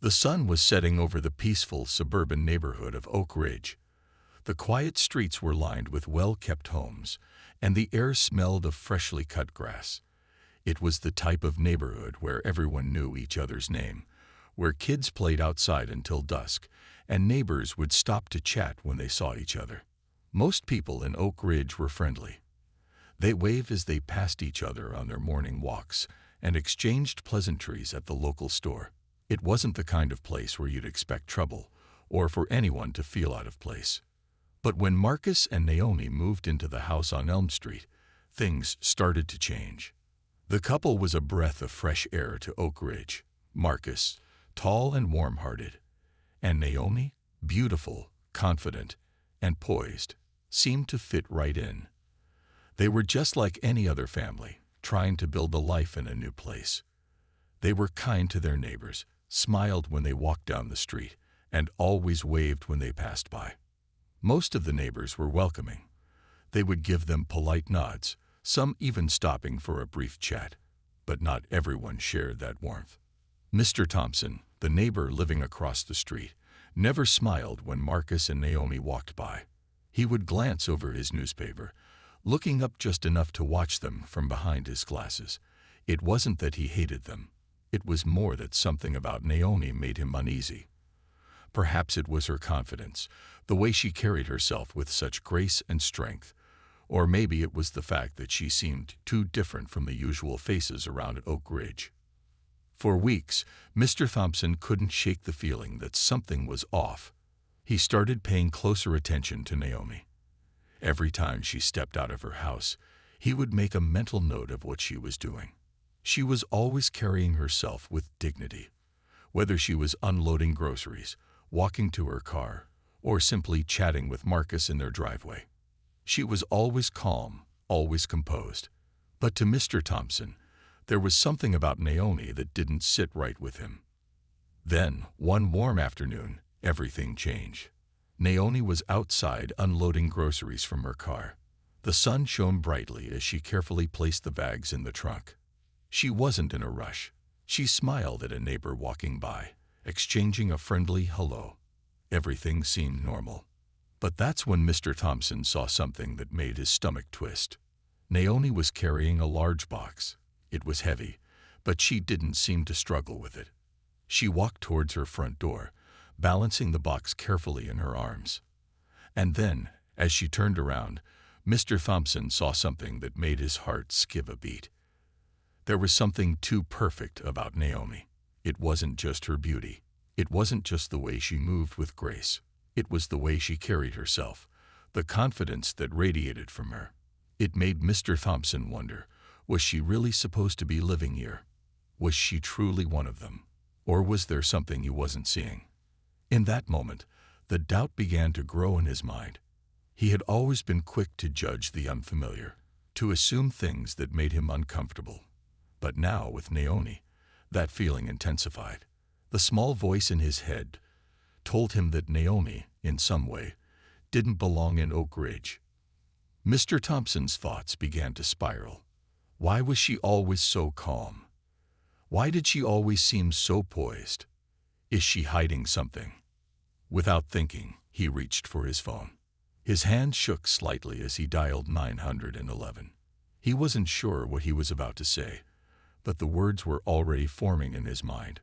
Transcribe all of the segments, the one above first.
The sun was setting over the peaceful suburban neighborhood of Oak Ridge. The quiet streets were lined with well-kept homes, and the air smelled of freshly cut grass. It was the type of neighborhood where everyone knew each other's name, where kids played outside until dusk, and neighbors would stop to chat when they saw each other. Most people in Oak Ridge were friendly. They waved as they passed each other on their morning walks and exchanged pleasantries at the local store. It wasn't the kind of place where you'd expect trouble or for anyone to feel out of place. But when Marcus and Naomi moved into the house on Elm Street, things started to change. The couple was a breath of fresh air to Oak Ridge. Marcus, tall and warm-hearted, and Naomi, beautiful, confident, and poised, seemed to fit right in. They were just like any other family, trying to build a life in a new place. They were kind to their neighbors, smiled when they walked down the street, and always waved when they passed by. Most of the neighbors were welcoming. They would give them polite nods, some even stopping for a brief chat, but not everyone shared that warmth. Mr. Thompson, the neighbor living across the street, never smiled when Marcus and Naomi walked by. He would glance over his newspaper, looking up just enough to watch them from behind his glasses. It wasn't that he hated them. It was more that something about Naomi made him uneasy. Perhaps it was her confidence, the way she carried herself with such grace and strength, or maybe it was the fact that she seemed too different from the usual faces around Oak Ridge. For weeks, Mr. Thompson couldn't shake the feeling that something was off. He started paying closer attention to Naomi. Every time she stepped out of her house, he would make a mental note of what she was doing. She was always carrying herself with dignity, whether she was unloading groceries, walking to her car, or simply chatting with Marcus in their driveway. She was always calm, always composed. But to Mr. Thompson, there was something about Naomi that didn't sit right with him. Then, one warm afternoon, everything changed. Naomi was outside unloading groceries from her car. The sun shone brightly as she carefully placed the bags in the trunk. She wasn't in a rush. She smiled at a neighbor walking by, exchanging a friendly hello. Everything seemed normal. But that's when Mr. Thompson saw something that made his stomach twist. Naomi was carrying a large box. It was heavy, but she didn't seem to struggle with it. She walked towards her front door, balancing the box carefully in her arms. And then, as she turned around, Mr. Thompson saw something that made his heart skip a beat. There was something too perfect about Naomi. It wasn't just her beauty. It wasn't just the way she moved with grace. It was the way she carried herself, the confidence that radiated from her. It made Mr. Thompson wonder, was she really supposed to be living here? Was she truly one of them? Or was there something he wasn't seeing? In that moment, the doubt began to grow in his mind. He had always been quick to judge the unfamiliar, to assume things that made him uncomfortable. But now, with Naomi, that feeling intensified. The small voice in his head told him that Naomi, in some way, didn't belong in Oak Ridge. Mr. Thompson's thoughts began to spiral. Why was she always so calm? Why did she always seem so poised? Is she hiding something? Without thinking, he reached for his phone. His hand shook slightly as he dialed 911. He wasn't sure what he was about to say, but the words were already forming in his mind.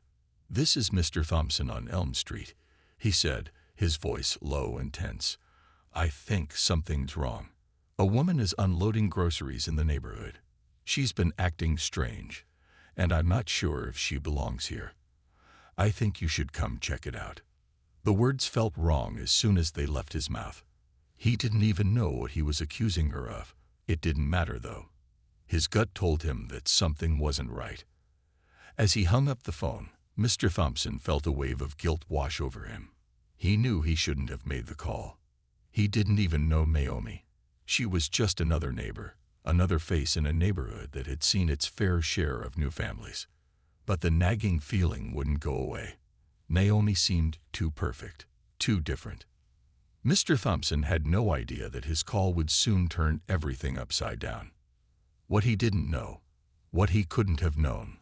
"This is Mr. Thompson on Elm Street," he said, his voice low and tense. "I think something's wrong. A woman is unloading groceries in the neighborhood. She's been acting strange, and I'm not sure if she belongs here. I think you should come check it out." The words felt wrong as soon as they left his mouth. He didn't even know what he was accusing her of. It didn't matter, though. His gut told him that something wasn't right. As he hung up the phone, Mr. Thompson felt a wave of guilt wash over him. He knew he shouldn't have made the call. He didn't even know Naomi. She was just another neighbor, another face in a neighborhood that had seen its fair share of new families. But the nagging feeling wouldn't go away. Naomi seemed too perfect, too different. Mr. Thompson had no idea that his call would soon turn everything upside down. What he didn't know, what he couldn't have known,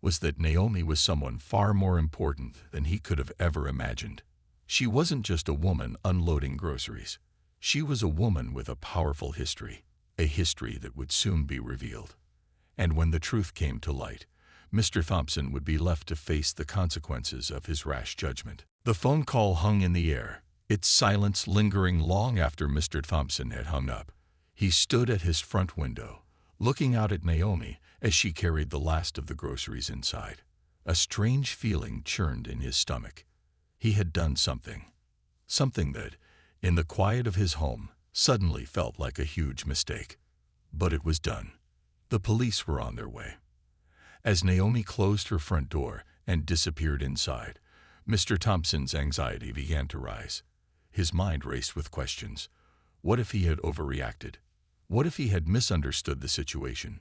was that Naomi was someone far more important than he could have ever imagined. She wasn't just a woman unloading groceries. She was a woman with a powerful history, a history that would soon be revealed. And when the truth came to light, Mr. Thompson would be left to face the consequences of his rash judgment. The phone call hung in the air, its silence lingering long after Mr. Thompson had hung up. He stood at his front window, looking out at Naomi as she carried the last of the groceries inside. A strange feeling churned in his stomach. He had done something that, in the quiet of his home, suddenly felt like a huge mistake. But it was done. The police were on their way. As Naomi closed her front door and disappeared inside, Mr. Thompson's anxiety began to rise. His mind raced with questions. What if he had overreacted? What if he had misunderstood the situation?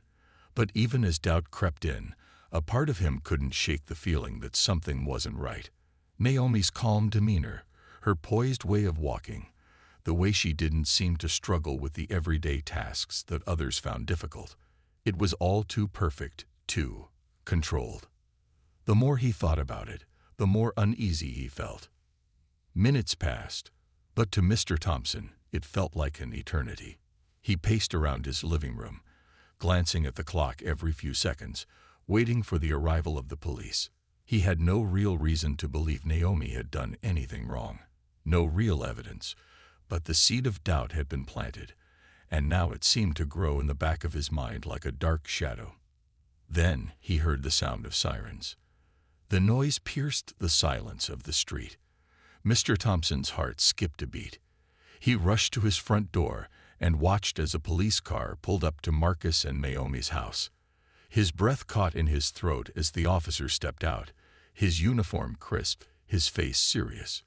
But even as doubt crept in, a part of him couldn't shake the feeling that something wasn't right. Naomi's calm demeanor, her poised way of walking, the way she didn't seem to struggle with the everyday tasks that others found difficult. It was all too perfect, too controlled. The more he thought about it, the more uneasy he felt. Minutes passed, but to Mr. Thompson, it felt like an eternity. He paced around his living room, glancing at the clock every few seconds, waiting for the arrival of the police. He had no real reason to believe Naomi had done anything wrong. No real evidence, but the seed of doubt had been planted, and now it seemed to grow in the back of his mind like a dark shadow. Then he heard the sound of sirens. The noise pierced the silence of the street. Mr. Thompson's heart skipped a beat. He rushed to his front door and watched as a police car pulled up to Marcus and Naomi's house. His breath caught in his throat as the officer stepped out, his uniform crisp, his face serious.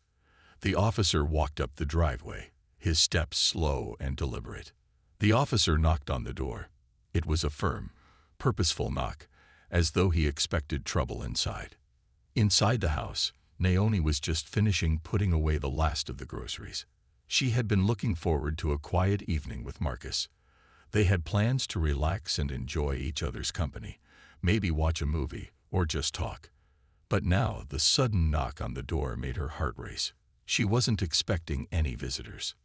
The officer walked up the driveway, his steps slow and deliberate. The officer knocked on the door. It was a firm, purposeful knock, as though he expected trouble inside. Inside the house, Naomi was just finishing putting away the last of the groceries. She had been looking forward to a quiet evening with Marcus. They had plans to relax and enjoy each other's company, maybe watch a movie or just talk. But now the sudden knock on the door made her heart race. She wasn't expecting any visitors.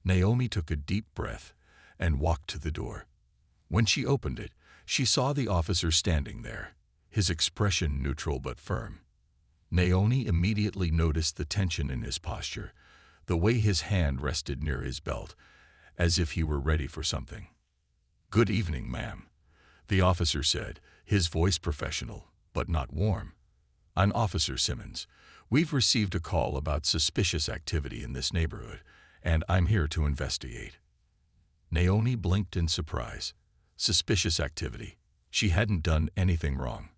Naomi took a deep breath and walked to the door. When she opened it, she saw the officer standing there, his expression neutral but firm. Naomi immediately noticed the tension in his posture, the way his hand rested near his belt, as if he were ready for something. "Good evening, ma'am," the officer said, his voice professional, but not warm. "I'm Officer Simmons. We've received a call about suspicious activity in this neighborhood, and I'm here to investigate." Naomi blinked in surprise. Suspicious activity. She hadn't done anything wrong.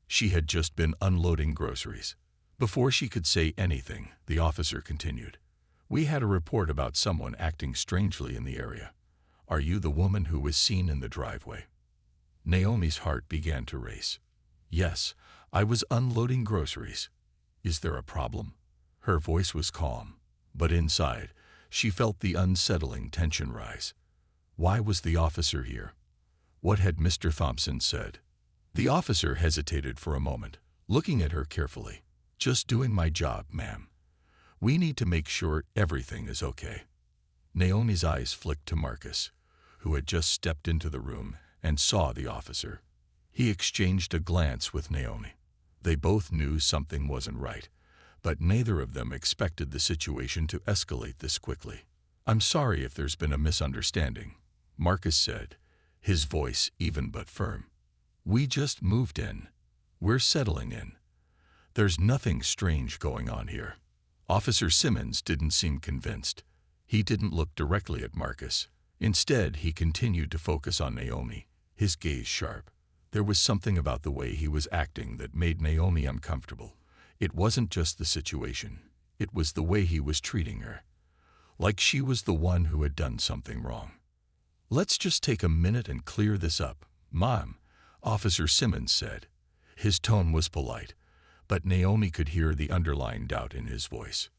She had just been unloading groceries. Before she could say anything, the officer continued. "We had a report about someone acting strangely in the area. Are you the woman who was seen in the driveway?" Naomi's heart began to race. "Yes, I was unloading groceries. Is there a problem?" Her voice was calm, but inside, she felt the unsettling tension rise. Why was the officer here? What had Mr. Thompson said? The officer hesitated for a moment, looking at her carefully. "Just doing my job, ma'am. We need to make sure everything is okay." Naomi's eyes flicked to Marcus, who had just stepped into the room and saw the officer. He exchanged a glance with Naomi. They both knew something wasn't right, but neither of them expected the situation to escalate this quickly. "I'm sorry if there's been a misunderstanding," Marcus said, his voice even but firm. "We just moved in. We're settling in. There's nothing strange going on here." Officer Simmons didn't seem convinced. He didn't look directly at Marcus. Instead, he continued to focus on Naomi, his gaze sharp. There was something about the way he was acting that made Naomi uncomfortable. It wasn't just the situation. It was the way he was treating her. Like she was the one who had done something wrong. "Let's just take a minute and clear this up, Mom," Officer Simmons said. His tone was polite, but Naomi could hear the underlying doubt in his voice.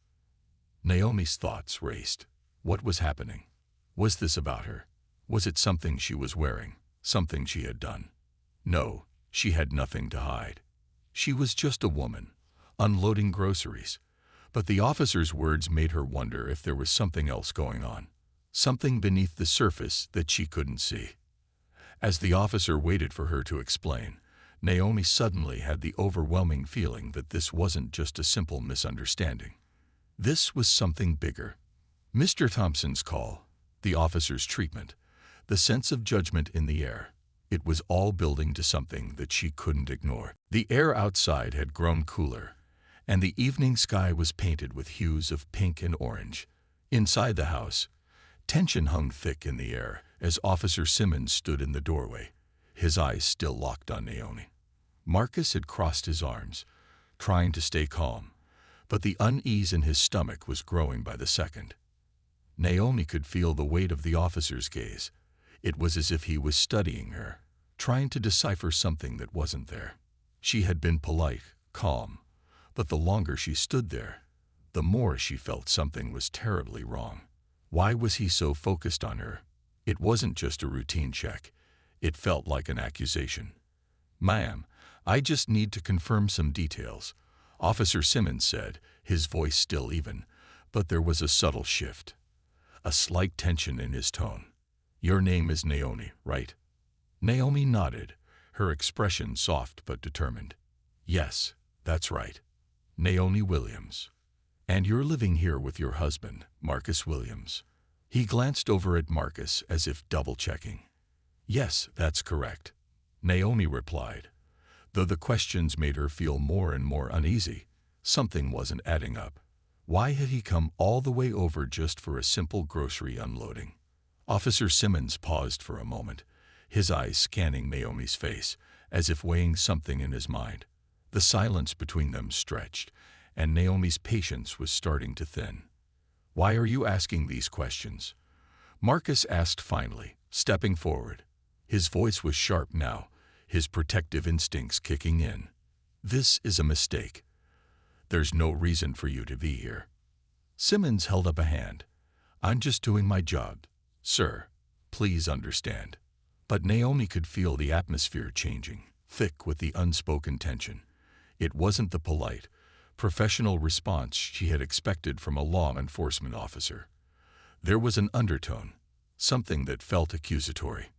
Naomi's thoughts raced. What was happening? Was this about her? Was it something she was wearing, something she had done? No, she had nothing to hide. She was just a woman, unloading groceries. But the officer's words made her wonder if there was something else going on, something beneath the surface that she couldn't see. As the officer waited for her to explain, Naomi suddenly had the overwhelming feeling that this wasn't just a simple misunderstanding. This was something bigger. Mr. Thompson's call, the officer's treatment, the sense of judgment in the air. It was all building to something that she couldn't ignore. The air outside had grown cooler, and the evening sky was painted with hues of pink and orange. Inside the house, tension hung thick in the air as Officer Simmons stood in the doorway, his eyes still locked on Naomi. Marcus had crossed his arms, trying to stay calm, but the unease in his stomach was growing by the second. Naomi could feel the weight of the officer's gaze. It was as if he was studying her, trying to decipher something that wasn't there. She had been polite, calm, but the longer she stood there, the more she felt something was terribly wrong. Why was he so focused on her? It wasn't just a routine check. It felt like an accusation. "Ma'am, I just need to confirm some details," Officer Simmons said, his voice still even, but there was a subtle shift, a slight tension in his tone. "Your name is Naomi, right?" Naomi nodded, her expression soft but determined. "Yes, that's right. Naomi Williams. And you're living here with your husband, Marcus Williams." He glanced over at Marcus as if double-checking. "Yes, that's correct," Naomi replied, though the questions made her feel more and more uneasy. Something wasn't adding up. Why had he come all the way over just for a simple grocery unloading? Officer Simmons paused for a moment, his eyes scanning Naomi's face, as if weighing something in his mind. The silence between them stretched, and Naomi's patience was starting to thin. "Why are you asking these questions?" Marcus asked finally, stepping forward. His voice was sharp now, his protective instincts kicking in. "This is a mistake. There's no reason for you to be here." Simmons held up a hand. "I'm just doing my job, sir. Please understand." But Naomi could feel the atmosphere changing, thick with the unspoken tension. It wasn't the polite, professional response she had expected from a law enforcement officer. There was an undertone, something that felt accusatory.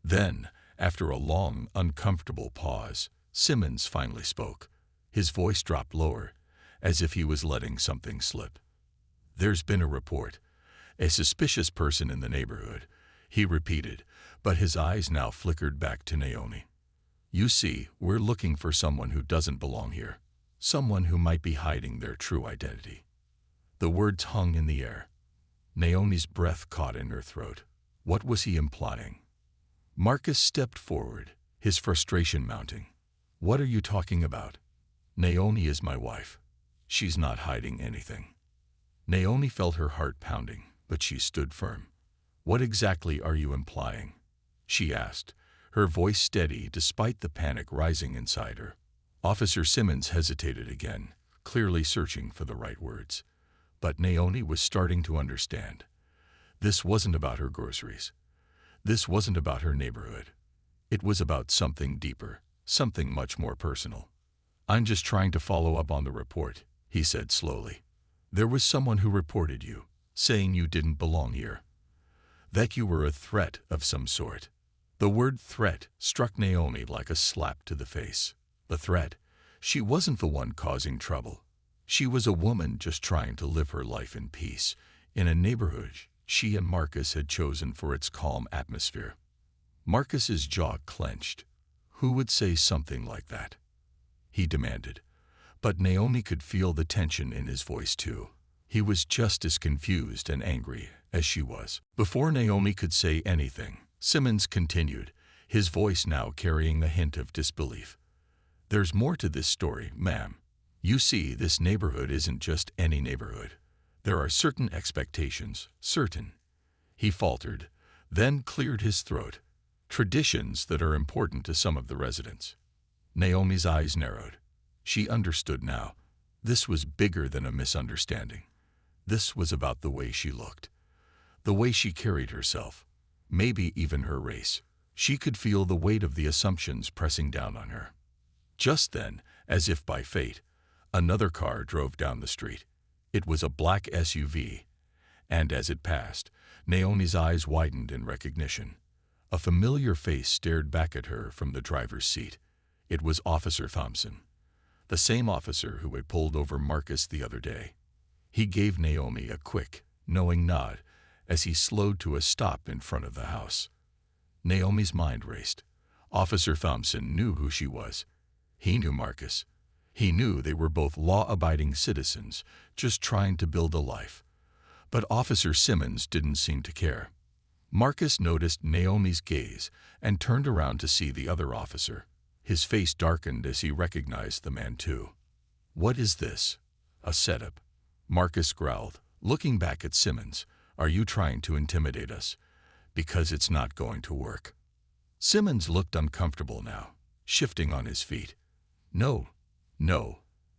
Then, after a long, uncomfortable pause, Simmons finally spoke. His voice dropped lower, as if he was letting something slip. "There's been a report. A suspicious person in the neighborhood," he repeated, but his eyes now flickered back to Naomi. "You see, we're looking for someone who doesn't belong here. Someone who might be hiding their true identity." The words hung in the air. Naomi's breath caught in her throat. What was he implying? Marcus stepped forward, his frustration mounting. "What are you talking about?" "Naomi is my wife. She's not hiding anything." Naomi felt her heart pounding, but she stood firm. "What exactly are you implying?" she asked, her voice steady despite the panic rising inside her. Officer Simmons hesitated again, clearly searching for the right words. But Naomi was starting to understand. This wasn't about her groceries. This wasn't about her neighborhood. It was about something deeper, something much more personal. "I'm just trying to follow up on the report," he said slowly. "There was someone who reported you, saying you didn't belong here. That you were a threat of some sort." The word threat struck Naomi like a slap to the face. A threat? She wasn't the one causing trouble. She was a woman just trying to live her life in peace, in a neighborhood she and Marcus had chosen for its calm atmosphere. Marcus's jaw clenched. Who would say something like that? He demanded. But Naomi could feel the tension in his voice too. He was just as confused and angry as she was. Before Naomi could say anything, Simmons continued, his voice now carrying the hint of disbelief. "There's more to this story, ma'am. You see, this neighborhood isn't just any neighborhood. There are certain expectations, certain," he faltered, then cleared his throat, "traditions that are important to some of the residents." Naomi's eyes narrowed. She understood now. This was bigger than a misunderstanding. This was about the way she looked, the way she carried herself, maybe even her race. She could feel the weight of the assumptions pressing down on her. Just then, As if by fate, another car drove down the street. It was a black SUV, and as it passed, Naomi's eyes widened in recognition. A familiar face stared back at her from the driver's seat. It was Officer Thompson, the same officer who had pulled over Marcus the other day. He gave Naomi a quick, knowing nod as he slowed to a stop in front of the house. Naomi's mind raced. Officer Thompson knew who she was. He knew Marcus. He knew they were both law-abiding citizens, just trying to build a life. But Officer Simmons didn't seem to care. Marcus noticed Naomi's gaze and turned around to see the other officer. His face darkened as he recognized the man too. "What is this? A setup?" Marcus growled, looking back at Simmons. "Are you trying to intimidate us? Because it's not going to work." Simmons looked uncomfortable now, shifting on his feet. No,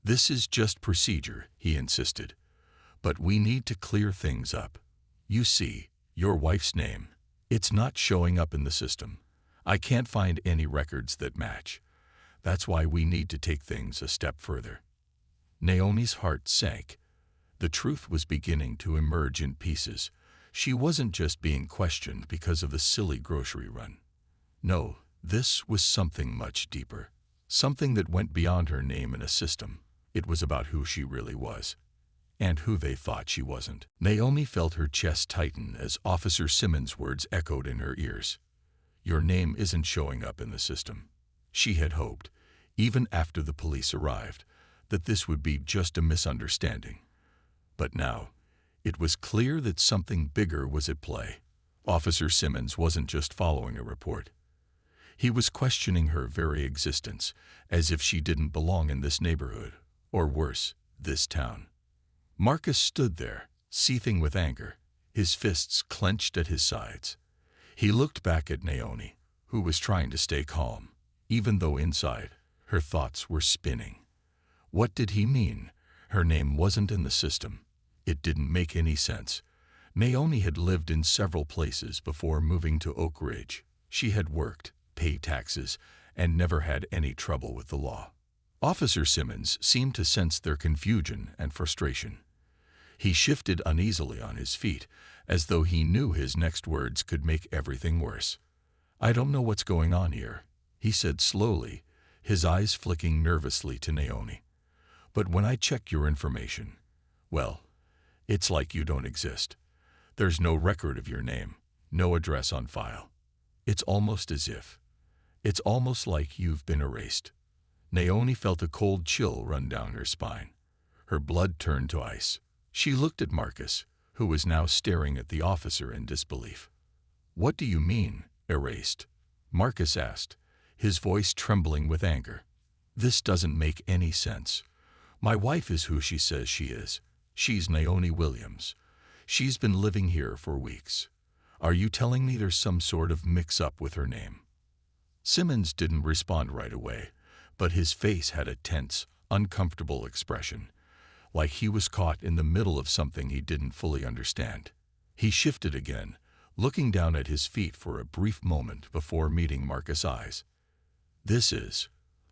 this is just procedure," he insisted. "But we need to clear things up. You see, your wife's name, it's not showing up in the system. I can't find any records that match. That's why we need to take things a step further." Naomi's heart sank. The truth was beginning to emerge in pieces. She wasn't just being questioned because of the silly grocery run. No, this was something much deeper. Something that went beyond her name in a system. It was about who she really was, and who they thought she wasn't. Naomi felt her chest tighten as Officer Simmons' words echoed in her ears. "Your name isn't showing up in the system." She had hoped, even after the police arrived, that this would be just a misunderstanding. But now, it was clear that something bigger was at play. Officer Simmons wasn't just following a report. He was questioning her very existence, as if she didn't belong in this neighborhood, or worse, this town. Marcus stood there, seething with anger, his fists clenched at his sides. He looked back at Naomi, who was trying to stay calm, even though inside, her thoughts were spinning. What did he mean? Her name wasn't in the system. It didn't make any sense. Naomi had lived in several places before moving to Oak Ridge. She had worked, paid taxes, and never had any trouble with the law. Officer Simmons seemed to sense their confusion and frustration. He shifted uneasily on his feet, as though he knew his next words could make everything worse. "I don't know what's going on here," he said slowly, his eyes flicking nervously to Naomi. "But when I check your information, well, it's like you don't exist. There's no record of your name, no address on file. It's almost like you've been erased." Naomi felt a cold chill run down her spine. Her blood turned to ice. She looked at Marcus, who was now staring at the officer in disbelief. "What do you mean, erased?" Marcus asked, his voice trembling with anger. "This doesn't make any sense. My wife is who she says she is. She's Naomi Williams. She's been living here for weeks. Are you telling me there's some sort of mix-up with her name?" Simmons didn't respond right away, but his face had a tense, uncomfortable expression, like he was caught in the middle of something he didn't fully understand. He shifted again, looking down at his feet for a brief moment before meeting Marcus' eyes.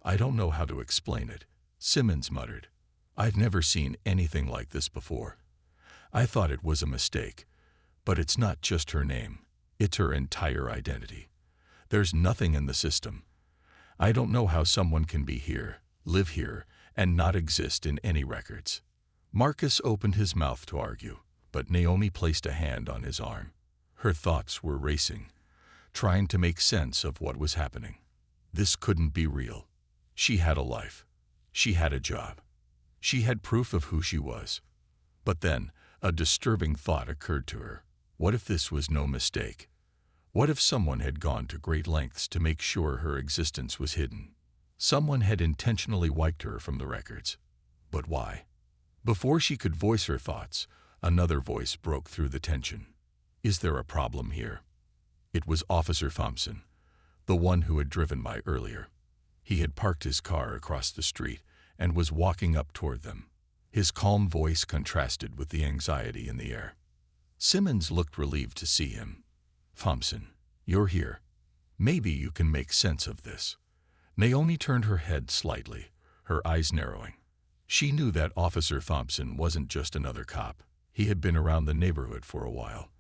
I don't know how to explain it," Simmons muttered. "I've never seen anything like this before. I thought it was a mistake, but it's not just her name, it's her entire identity. There's nothing in the system. I don't know how someone can be here, live here, and not exist in any records." Marcus opened his mouth to argue, but Naomi placed a hand on his arm. Her thoughts were racing, trying to make sense of what was happening. This couldn't be real. She had a life. She had a job. She had proof of who she was. But then, a disturbing thought occurred to her. What if this was no mistake? What if someone had gone to great lengths to make sure her existence was hidden? Someone had intentionally wiped her from the records. But why? Before she could voice her thoughts, another voice broke through the tension. "Is there a problem here?" It was Officer Thompson, the one who had driven by earlier. He had parked his car across the street and was walking up toward them. His calm voice contrasted with the anxiety in the air. Simmons looked relieved to see him. "Thompson, you're here. Maybe you can make sense of this." Naomi turned her head slightly, her eyes narrowing. She knew that Officer Thompson wasn't just another cop. He had been around the neighborhood for a while,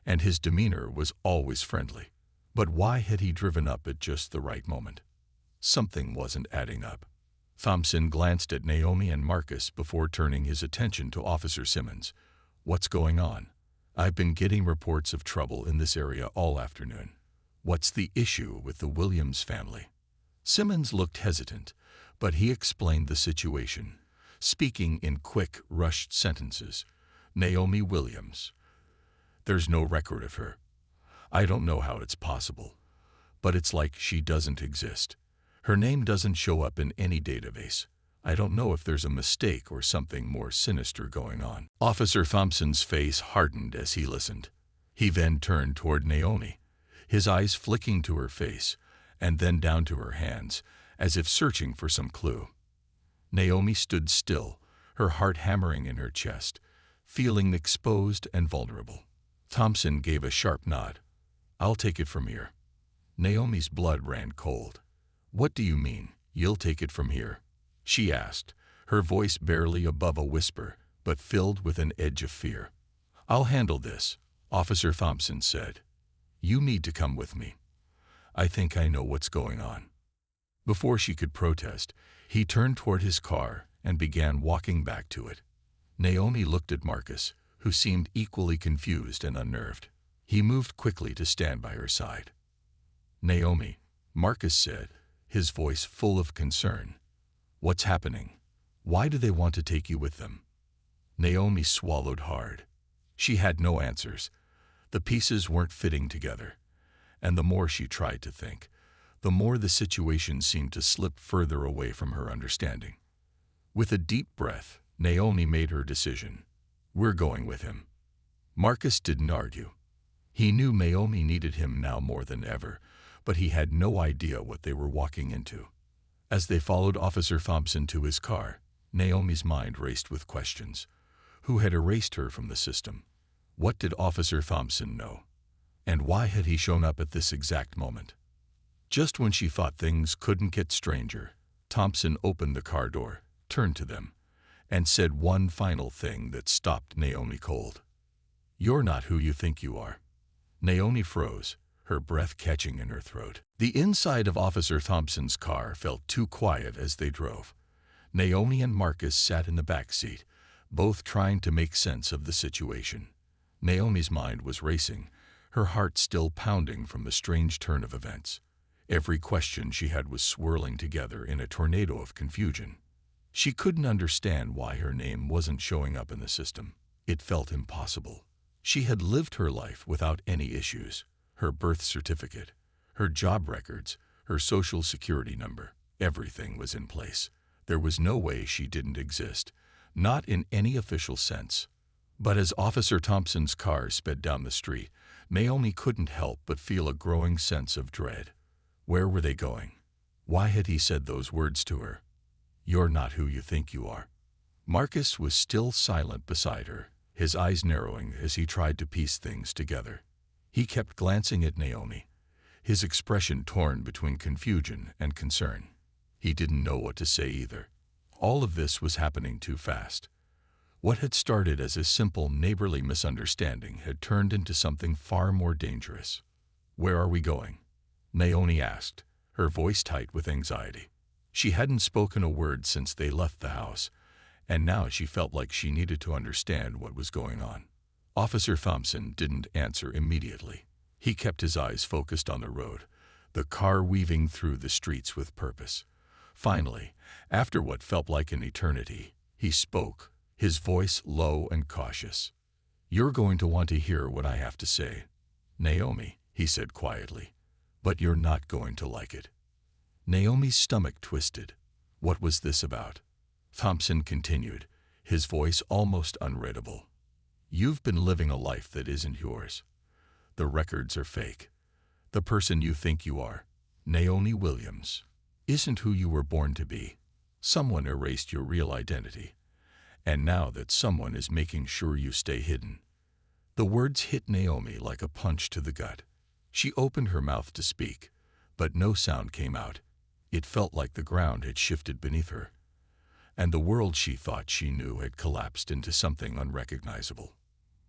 and his demeanor was always friendly. But why had he driven up at just the right moment? Something wasn't adding up. Thompson glanced at Naomi and Marcus before turning his attention to Officer Simmons. "What's going on? I've been getting reports of trouble in this area all afternoon. What's the issue with the Williams family?" Simmons looked hesitant, but he explained the situation, speaking in quick, rushed sentences. "Naomi Williams. There's no record of her. I don't know how it's possible, but it's like she doesn't exist. Her name doesn't show up in any database. I don't know if there's a mistake or something more sinister going on." Officer Thompson's face hardened as he listened. He then turned toward Naomi, his eyes flicking to her face and then down to her hands, as if searching for some clue. Naomi stood still, her heart hammering in her chest, feeling exposed and vulnerable. Thompson gave a sharp nod. "I'll take it from here." Naomi's blood ran cold. "What do you mean, you'll take it from here?" she asked, her voice barely above a whisper, but filled with an edge of fear. "I'll handle this," Officer Thompson said. "You need to come with me. I think I know what's going on." Before she could protest, he turned toward his car and began walking back to it. Naomi looked at Marcus, who seemed equally confused and unnerved. He moved quickly to stand by her side. "Naomi," Marcus said, his voice full of concern. "What's happening? Why do they want to take you with them?" Naomi swallowed hard. She had no answers. The pieces weren't fitting together, and the more she tried to think, the more the situation seemed to slip further away from her understanding. With a deep breath, Naomi made her decision. "We're going with him." Marcus didn't argue. He knew Naomi needed him now more than ever, but he had no idea what they were walking into. As they followed Officer Thompson to his car, Naomi's mind raced with questions. Who had erased her from the system? What did Officer Thompson know? And why had he shown up at this exact moment? Just when she thought things couldn't get stranger, Thompson opened the car door, turned to them, and said one final thing that stopped Naomi cold. "You're not who you think you are." Naomi froze, her breath catching in her throat. The inside of Officer Thompson's car felt too quiet as they drove. Naomi and Marcus sat in the back seat, both trying to make sense of the situation. Naomi's mind was racing, her heart still pounding from the strange turn of events. Every question she had was swirling together in a tornado of confusion. She couldn't understand why her name wasn't showing up in the system. It felt impossible. She had lived her life without any issues. Her birth certificate, her job records, her social security number, everything was in place. There was no way she didn't exist, not in any official sense. But as Officer Thompson's car sped down the street, Naomi couldn't help but feel a growing sense of dread. Where were they going? Why had he said those words to her? "You're not who you think you are." Marcus was still silent beside her, his eyes narrowing as he tried to piece things together. He kept glancing at Naomi, his expression torn between confusion and concern. He didn't know what to say either. All of this was happening too fast. What had started as a simple neighborly misunderstanding had turned into something far more dangerous. "Where are we going?" Naomi asked, her voice tight with anxiety. She hadn't spoken a word since they left the house, and now she felt like she needed to understand what was going on. Officer Thompson didn't answer immediately. He kept his eyes focused on the road, the car weaving through the streets with purpose. Finally, after what felt like an eternity, he spoke, his voice low and cautious. "You're going to want to hear what I have to say, Naomi," he said quietly, "but you're not going to like it." Naomi's stomach twisted. What was this about? Thompson continued, his voice almost unreadable. "You've been living a life that isn't yours. The records are fake. The person you think you are, Naomi Williams, isn't who you were born to be. Someone erased your real identity. And now that someone is making sure you stay hidden." The words hit Naomi like a punch to the gut. She opened her mouth to speak, but no sound came out. It felt like the ground had shifted beneath her, and the world she thought she knew had collapsed into something unrecognizable.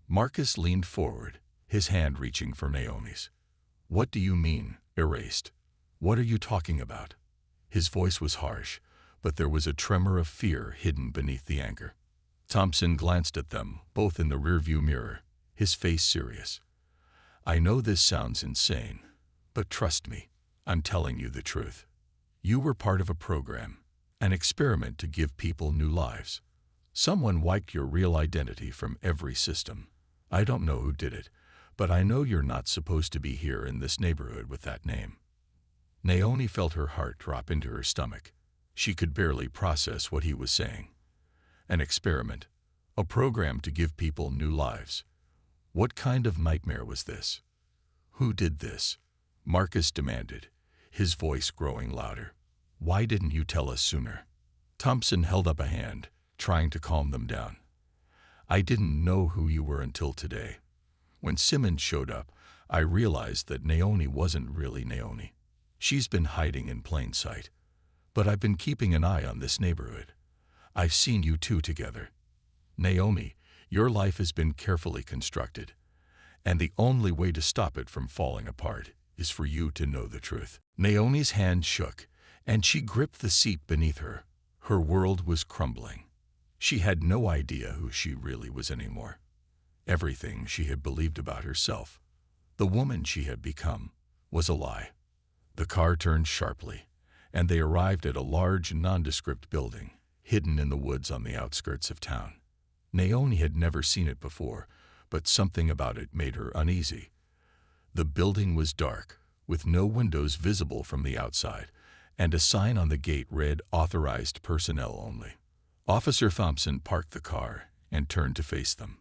Marcus leaned forward, his hand reaching for Naomi's. "What do you mean, erased? What are you talking about?" His voice was harsh, but there was a tremor of fear hidden beneath the anger. Thompson glanced at them, both in the rearview mirror, his face serious. "I know this sounds insane, but trust me, I'm telling you the truth. You were part of a program, an experiment to give people new lives. Someone wiped your real identity from every system. I don't know who did it, but I know you're not supposed to be here in this neighborhood with that name." Naomi felt her heart drop into her stomach. She could barely process what he was saying. An experiment, a program to give people new lives. What kind of nightmare was this? "Who did this?" Marcus demanded, his voice growing louder. "Why didn't you tell us sooner?" Thompson held up a hand, trying to calm them down. "I didn't know who you were until today. When Simmons showed up, I realized that Naomi wasn't really Naomi. She's been hiding in plain sight. But I've been keeping an eye on this neighborhood. I've seen you two together. Naomi, your life has been carefully constructed, and the only way to stop it from falling apart is for you to know the truth." Naomi's hand shook, and she gripped the seat beneath her. Her world was crumbling. She had no idea who she really was anymore. Everything she had believed about herself, the woman she had become, was a lie. The car turned sharply, and they arrived at a large, nondescript building, hidden in the woods on the outskirts of town. Naomi had never seen it before, but something about it made her uneasy. The building was dark, with no windows visible from the outside, and a sign on the gate read "Authorized Personnel Only." Officer Thompson parked the car and turned to face them.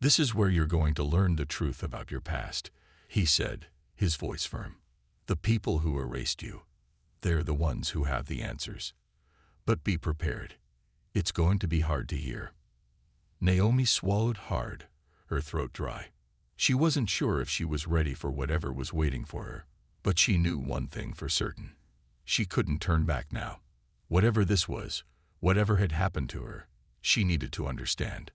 "This is where you're going to learn the truth about your past," he said, his voice firm. "The people who erased you, they're the ones who have the answers. But be prepared. It's going to be hard to hear." Naomi swallowed hard, her throat dry. She wasn't sure if she was ready for whatever was waiting for her, but she knew one thing for certain. She couldn't turn back now. Whatever this was, whatever had happened to her, she needed to understand.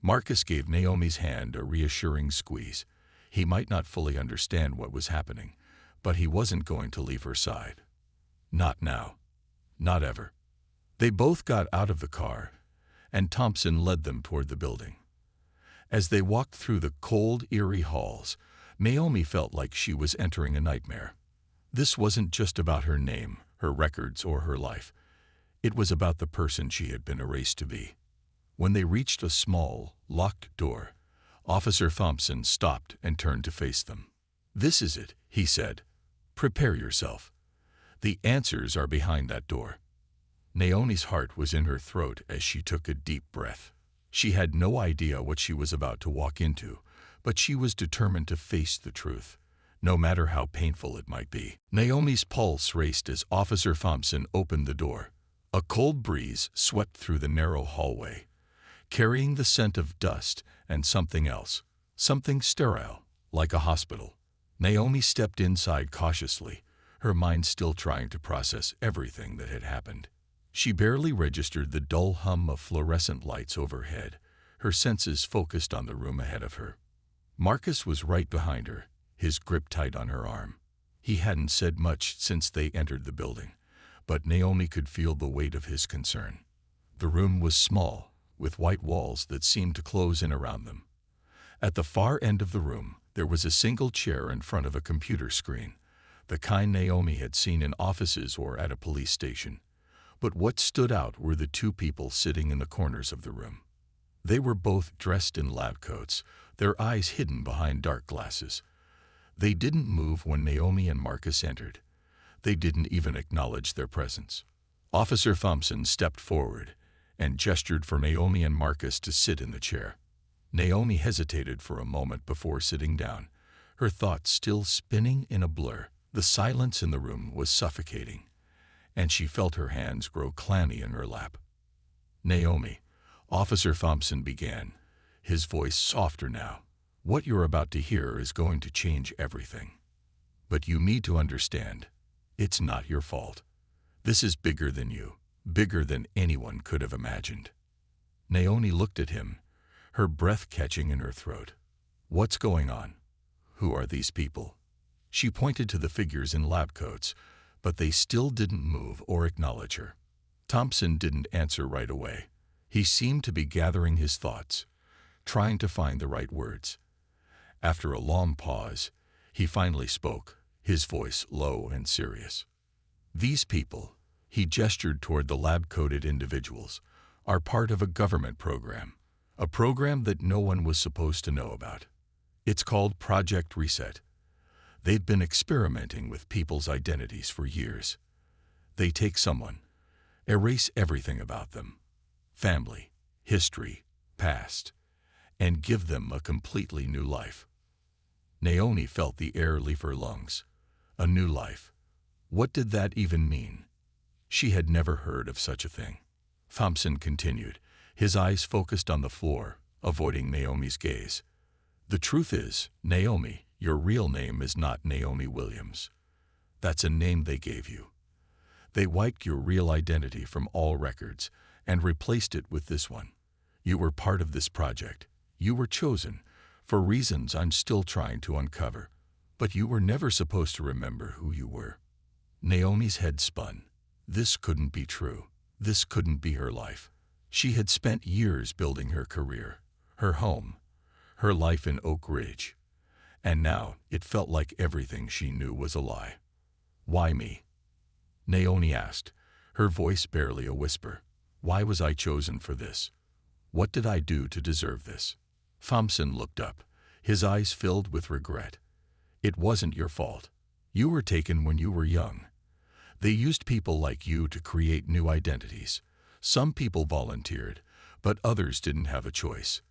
Marcus gave Naomi's hand a reassuring squeeze. He might not fully understand what was happening, but he wasn't going to leave her side. Not now. Not ever. They both got out of the car, and Thompson led them toward the building. As they walked through the cold, eerie halls, Naomi felt like she was entering a nightmare. This wasn't just about her name, her records, or her life. It was about the person she had been erased to be. When they reached a small, locked door, Officer Thompson stopped and turned to face them. "This is it," he said. "Prepare yourself. The answers are behind that door." Naomi's heart was in her throat as she took a deep breath. She had no idea what she was about to walk into, but she was determined to face the truth, no matter how painful it might be. Naomi's pulse raced as Officer Thompson opened the door. A cold breeze swept through the narrow hallway, carrying the scent of dust and something else, something sterile, like a hospital. Naomi stepped inside cautiously, her mind still trying to process everything that had happened. She barely registered the dull hum of fluorescent lights overhead, her senses focused on the room ahead of her. Marcus was right behind her, his grip tight on her arm. He hadn't said much since they entered the building, but Naomi could feel the weight of his concern. The room was small, with white walls that seemed to close in around them. At the far end of the room, there was a single chair in front of a computer screen, the kind Naomi had seen in offices or at a police station. But what stood out were the two people sitting in the corners of the room. They were both dressed in lab coats, their eyes hidden behind dark glasses. They didn't move when Naomi and Marcus entered. They didn't even acknowledge their presence. Officer Thompson stepped forward and gestured for Naomi and Marcus to sit in the chair. Naomi hesitated for a moment before sitting down, her thoughts still spinning in a blur. The silence in the room was suffocating, and she felt her hands grow clammy in her lap. "Naomi," Officer Thompson began, his voice softer now, "what you're about to hear is going to change everything. But you need to understand, it's not your fault. This is bigger than you, bigger than anyone could have imagined. Naomi looked at him, her breath catching in her throat. What's going on? Who are these people? She pointed to the figures in lab coats, but they still didn't move or acknowledge her. Thompson didn't answer right away. He seemed to be gathering his thoughts, trying to find the right words. After a long pause, he finally spoke, his voice low and serious. These people, he gestured toward the lab-coated individuals, are part of a government program, a program that no one was supposed to know about. It's called Project Reset. They've been experimenting with people's identities for years. They take someone, erase everything about them, family, history, past, and give them a completely new life. Naomi felt the air leave her lungs. A new life. What did that even mean? She had never heard of such a thing. Thompson continued, his eyes focused on the floor, avoiding Naomi's gaze. The truth is, Naomi, your real name is not Naomi Williams. That's a name they gave you. They wiped your real identity from all records and replaced it with this one. You were part of this project. You were chosen, for reasons I'm still trying to uncover. But you were never supposed to remember who you were. Naomi's head spun. This couldn't be true. This couldn't be her life. She had spent years building her career, her home, her life in Oak Ridge. And now it felt like everything she knew was a lie. Why me? Naomi asked, her voice barely a whisper. Why was I chosen for this? What did I do to deserve this? Thompson looked up, his eyes filled with regret. It wasn't your fault. You were taken when you were young. They used people like you to create new identities. Some people volunteered, but others didn't have a choice.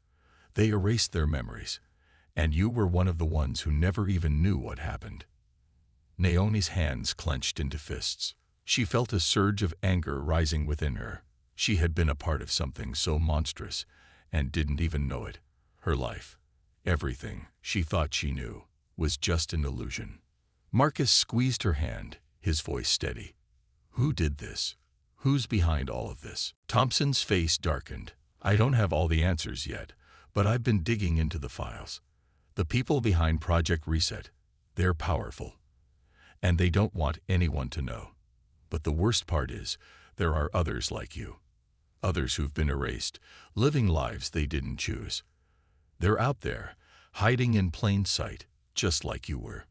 They erased their memories, and you were one of the ones who never even knew what happened. Naomi's hands clenched into fists. She felt a surge of anger rising within her. She had been a part of something so monstrous and didn't even know it. Her life, everything she thought she knew, was just an illusion. Marcus squeezed her hand, his voice steady. Who did this? Who's behind all of this? Thompson's face darkened. I don't have all the answers yet, but I've been digging into the files. The people behind Project Reset, they're powerful. And they don't want anyone to know. But the worst part is, there are others like you. Others who've been erased, living lives they didn't choose. They're out there, hiding in plain sight, just like you were.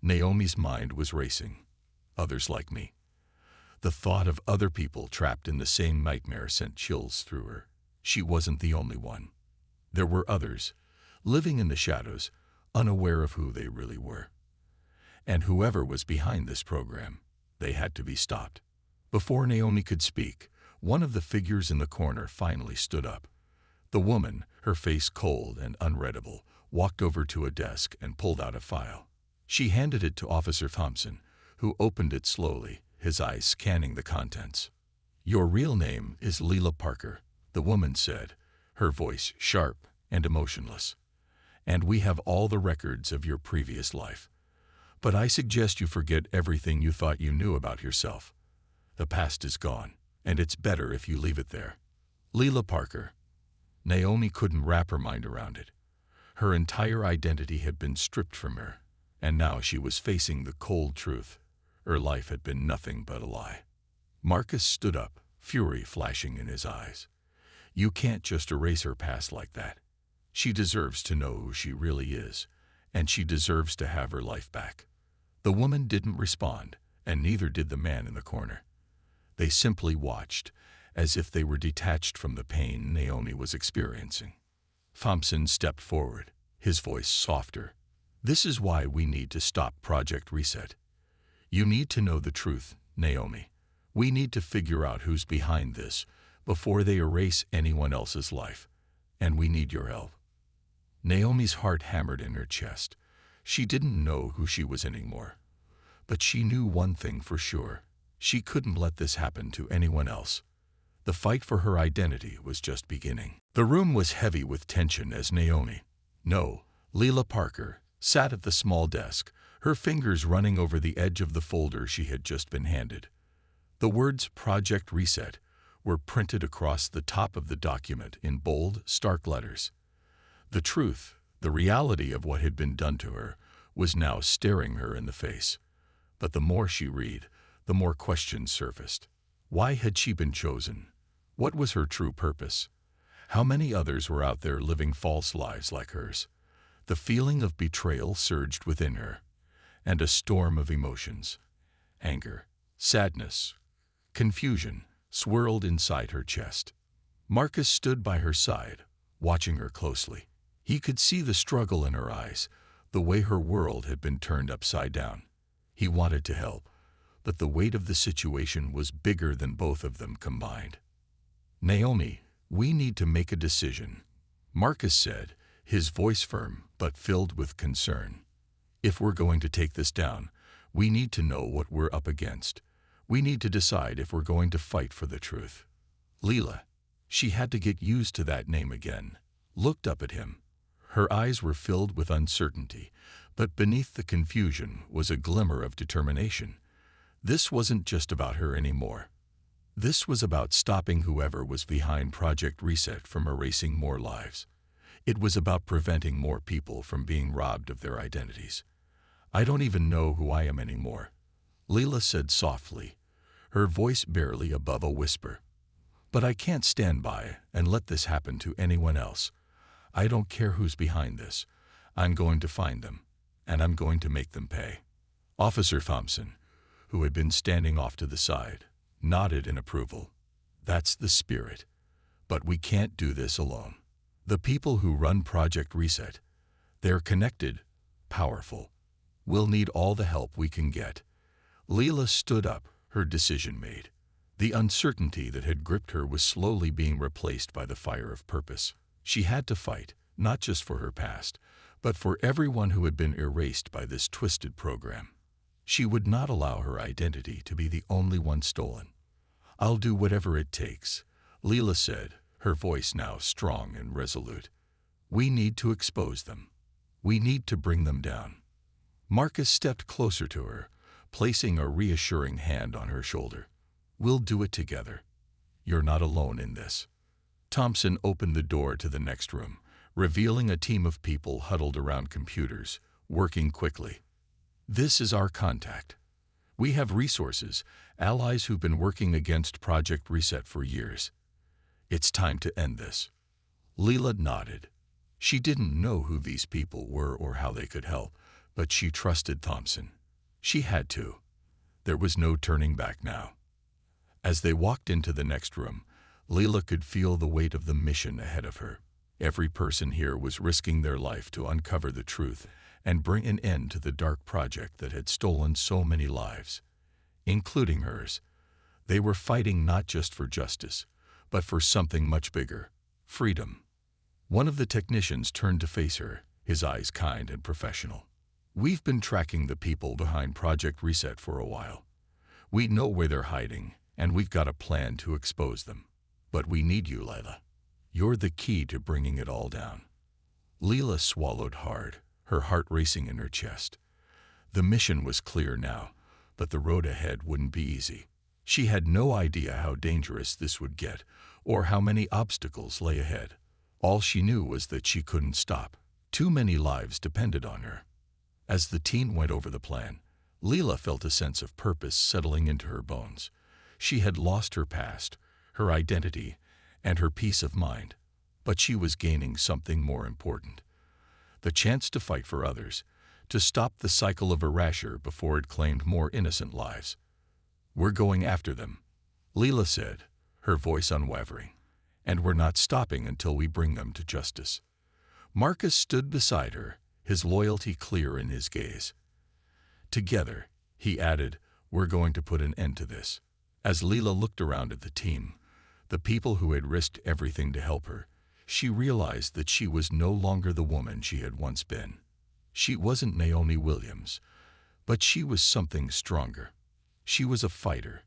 Naomi's mind was racing. Others like me. The thought of other people trapped in the same nightmare sent chills through her. She wasn't the only one. There were others, living in the shadows, unaware of who they really were. And whoever was behind this program, they had to be stopped. Before Naomi could speak, one of the figures in the corner finally stood up. The woman, her face cold and unreadable, walked over to a desk and pulled out a file. She handed it to Officer Thompson, who opened it slowly, his eyes scanning the contents. Your real name is Leela Parker, the woman said, her voice sharp and emotionless. And we have all the records of your previous life. But I suggest you forget everything you thought you knew about yourself. The past is gone, and it's better if you leave it there. Leela Parker. Naomi couldn't wrap her mind around it. Her entire identity had been stripped from her, and now she was facing the cold truth. Her life had been nothing but a lie. Marcus stood up, fury flashing in his eyes. You can't just erase her past like that. She deserves to know who she really is, and she deserves to have her life back. The woman didn't respond, and neither did the man in the corner. They simply watched, as if they were detached from the pain Naomi was experiencing. Thompson stepped forward, his voice softer. This is why we need to stop Project Reset. You need to know the truth, Naomi. We need to figure out who's behind this before they erase anyone else's life. And we need your help. Naomi's heart hammered in her chest. She didn't know who she was anymore. But she knew one thing for sure. She couldn't let this happen to anyone else. The fight for her identity was just beginning. The room was heavy with tension as Naomi, no, Leela Parker, sat at the small desk, her fingers running over the edge of the folder she had just been handed. The words Project Reset were printed across the top of the document in bold, stark letters. The truth, the reality of what had been done to her, was now staring her in the face. But the more she read, the more questions surfaced. Why had she been chosen? What was her true purpose? How many others were out there living false lives like hers? The feeling of betrayal surged within her, and a storm of emotions, anger, sadness, confusion, swirled inside her chest. Marcus stood by her side, watching her closely. He could see the struggle in her eyes, the way her world had been turned upside down. He wanted to help, but the weight of the situation was bigger than both of them combined. "Naomi, we need to make a decision," Marcus said, his voice firm but filled with concern. "If we're going to take this down, we need to know what we're up against. We need to decide if we're going to fight for the truth." Leela, she had to get used to that name again, looked up at him. Her eyes were filled with uncertainty, but beneath the confusion was a glimmer of determination. This wasn't just about her anymore. This was about stopping whoever was behind Project Reset from erasing more lives. It was about preventing more people from being robbed of their identities. "I don't even know who I am anymore," Leela said softly, her voice barely above a whisper. "But I can't stand by and let this happen to anyone else. I don't care who's behind this. I'm going to find them, and I'm going to make them pay." Officer Thompson, who had been standing off to the side, nodded in approval. "That's the spirit. But we can't do this alone. The people who run Project Reset, they're connected, powerful. We'll need all the help we can get." Leela stood up, her decision made. The uncertainty that had gripped her was slowly being replaced by the fire of purpose. She had to fight, not just for her past, but for everyone who had been erased by this twisted program. She would not allow her identity to be the only one stolen. "I'll do whatever it takes," Leela said, her voice now strong and resolute. "We need to expose them. We need to bring them down." Marcus stepped closer to her, placing a reassuring hand on her shoulder. "We'll do it together. You're not alone in this." Thompson opened the door to the next room, revealing a team of people huddled around computers, working quickly. "This is our contact. We have resources, allies who've been working against Project Reset for years. It's time to end this." Leela nodded. She didn't know who these people were or how they could help, but she trusted Thompson. She had to. There was no turning back now. As they walked into the next room, Leela could feel the weight of the mission ahead of her. Every person here was risking their life to uncover the truth and bring an end to the dark project that had stolen so many lives, including hers. They were fighting not just for justice, but for something much bigger: freedom. One of the technicians turned to face her, his eyes kind and professional. "We've been tracking the people behind Project Reset for a while. We know where they're hiding, and we've got a plan to expose them. But we need you, Leela. You're the key to bringing it all down." Leela swallowed hard, her heart racing in her chest. The mission was clear now, but the road ahead wouldn't be easy. She had no idea how dangerous this would get, or how many obstacles lay ahead. All she knew was that she couldn't stop. Too many lives depended on her. As the team went over the plan, Leela felt a sense of purpose settling into her bones. She had lost her past, her identity, and her peace of mind, but she was gaining something more important: the chance to fight for others, to stop the cycle of erasure before it claimed more innocent lives. "We're going after them," Leela said, her voice unwavering, "and we're not stopping until we bring them to justice." Marcus stood beside her, his loyalty clear in his gaze. "Together," he added, "we're going to put an end to this." As Leela looked around at the team, the people who had risked everything to help her, she realized that she was no longer the woman she had once been. She wasn't Naomi Williams, but she was something stronger. She was a fighter,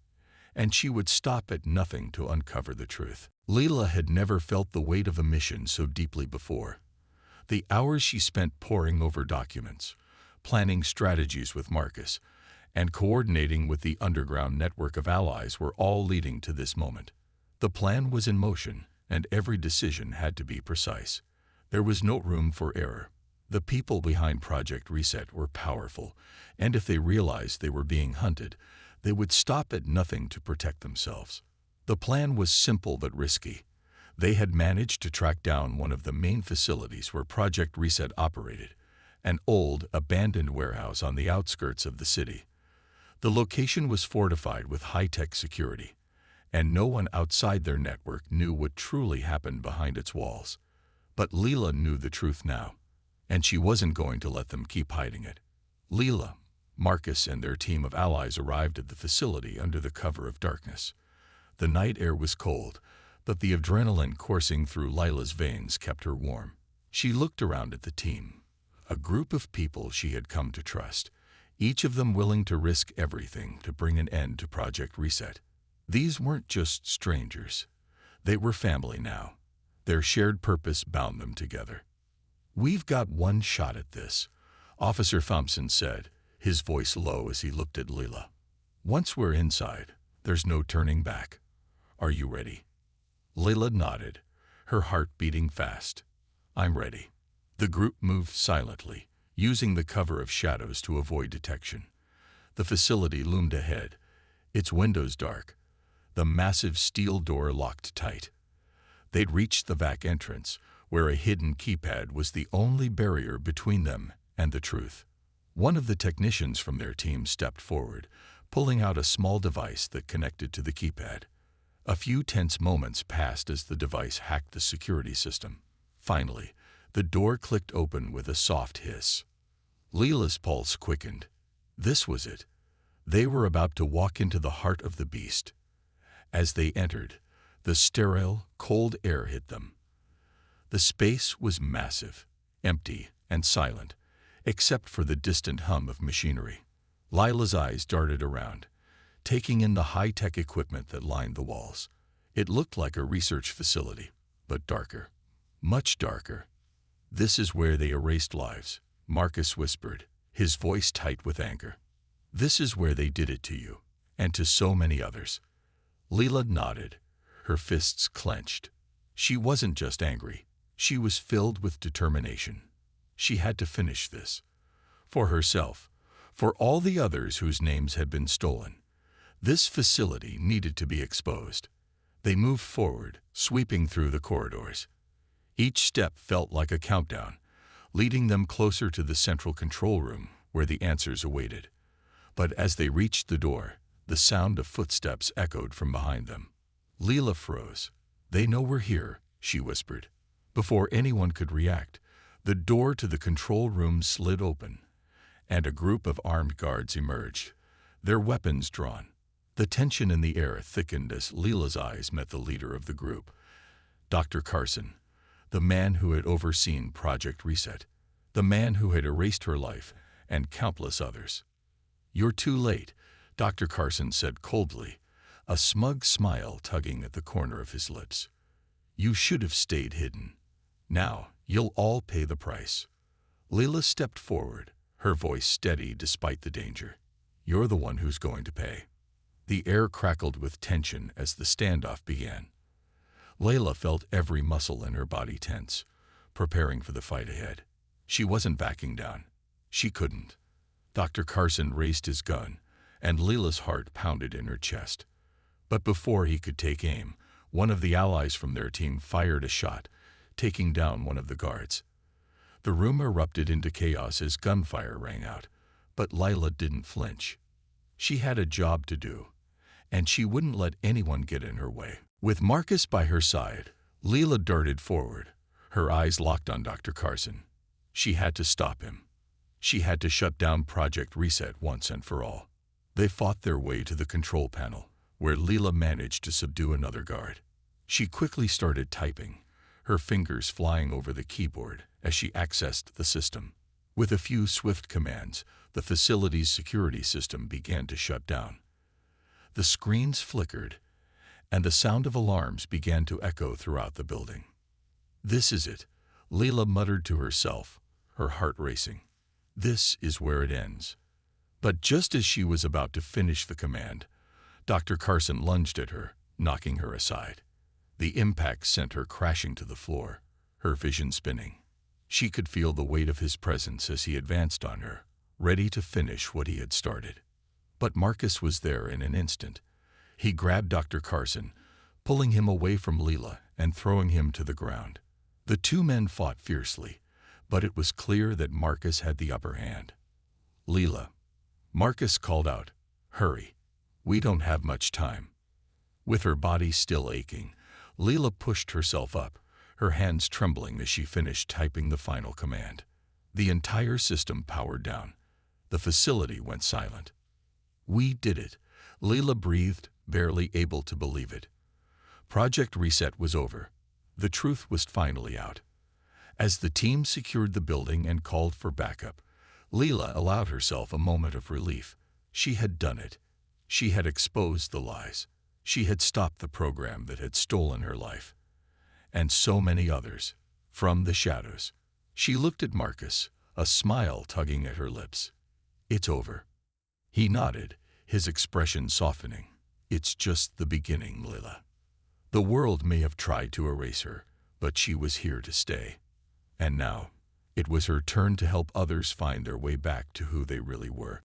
and she would stop at nothing to uncover the truth. Leela had never felt the weight of a mission so deeply before. The hours she spent poring over documents, planning strategies with Marcus, and coordinating with the underground network of allies were all leading to this moment. The plan was in motion, and every decision had to be precise. There was no room for error. The people behind Project Reset were powerful, and if they realized they were being hunted, they would stop at nothing to protect themselves. The plan was simple but risky. They had managed to track down one of the main facilities where Project Reset operated, an old, abandoned warehouse on the outskirts of the city. The location was fortified with high-tech security, and no one outside their network knew what truly happened behind its walls. But Leela knew the truth now, and she wasn't going to let them keep hiding it. Leela, Marcus, and their team of allies arrived at the facility under the cover of darkness. The night air was cold, but the adrenaline coursing through Lila's veins kept her warm. She looked around at the team, a group of people she had come to trust, each of them willing to risk everything to bring an end to Project Reset. These weren't just strangers. They were family now. Their shared purpose bound them together. "We've got one shot at this," Officer Thompson said, his voice low as he looked at Leela. "Once we're inside, there's no turning back. Are you ready?" Leela nodded, her heart beating fast. "I'm ready." The group moved silently, using the cover of shadows to avoid detection. The facility loomed ahead, its windows dark, the massive steel door locked tight. They'd reached the back entrance, where a hidden keypad was the only barrier between them and the truth. One of the technicians from their team stepped forward, pulling out a small device that connected to the keypad. A few tense moments passed as the device hacked the security system. Finally, the door clicked open with a soft hiss. Leela's pulse quickened. This was it. They were about to walk into the heart of the beast. As they entered, the sterile, cold air hit them. The space was massive, empty, and silent, except for the distant hum of machinery. Lila's eyes darted around, taking in the high-tech equipment that lined the walls. It looked like a research facility, but darker. Much darker. "This is where they erased lives," Marcus whispered, his voice tight with anger. "This is where they did it to you, and to so many others." Leela nodded, her fists clenched. She wasn't just angry. She was filled with determination. She had to finish this. For herself, for all the others whose names had been stolen. This facility needed to be exposed. They moved forward, sweeping through the corridors. Each step felt like a countdown, leading them closer to the central control room where the answers awaited. But as they reached the door, the sound of footsteps echoed from behind them. Leela froze. "They know we're here," she whispered. Before anyone could react, the door to the control room slid open, and a group of armed guards emerged, their weapons drawn. The tension in the air thickened as Leela's eyes met the leader of the group, Dr. Carson, the man who had overseen Project Reset, the man who had erased her life and countless others. "You're too late," Dr. Carson said coldly, a smug smile tugging at the corner of his lips. "You should have stayed hidden. Now, you'll all pay the price." Leela stepped forward, her voice steady despite the danger. "You're the one who's going to pay." The air crackled with tension as the standoff began. Leela felt every muscle in her body tense, preparing for the fight ahead. She wasn't backing down. She couldn't. Dr. Carson raised his gun, and Leela's heart pounded in her chest. But before he could take aim, one of the allies from their team fired a shot, taking down one of the guards. The room erupted into chaos as gunfire rang out, but Leela didn't flinch. She had a job to do, and she wouldn't let anyone get in her way. With Marcus by her side, Leela darted forward, her eyes locked on Dr. Carson. She had to stop him. She had to shut down Project Reset once and for all. They fought their way to the control panel, where Leela managed to subdue another guard. She quickly started typing, her fingers flying over the keyboard as she accessed the system. With a few swift commands, the facility's security system began to shut down. The screens flickered, and the sound of alarms began to echo throughout the building. "This is it," Leela muttered to herself, her heart racing. "This is where it ends." But just as she was about to finish the command, Dr. Carson lunged at her, knocking her aside. The impact sent her crashing to the floor, her vision spinning. She could feel the weight of his presence as he advanced on her, ready to finish what he had started. But Marcus was there in an instant. He grabbed Dr. Carson, pulling him away from Leela and throwing him to the ground. The two men fought fiercely, but it was clear that Marcus had the upper hand. "Leela," Marcus called out, "hurry. We don't have much time." With her body still aching, Leela pushed herself up, her hands trembling as she finished typing the final command. The entire system powered down. The facility went silent. "We did it," Leela breathed, barely able to believe it. Project Reset was over. The truth was finally out. As the team secured the building and called for backup, Leela allowed herself a moment of relief. She had done it. She had exposed the lies. She had stopped the program that had stolen her life. And so many others, from the shadows. She looked at Marcus, a smile tugging at her lips. "It's over." He nodded, his expression softening. "It's just the beginning, Leela. The world may have tried to erase her, but she was here to stay. And now, it was her turn to help others find their way back to who they really were."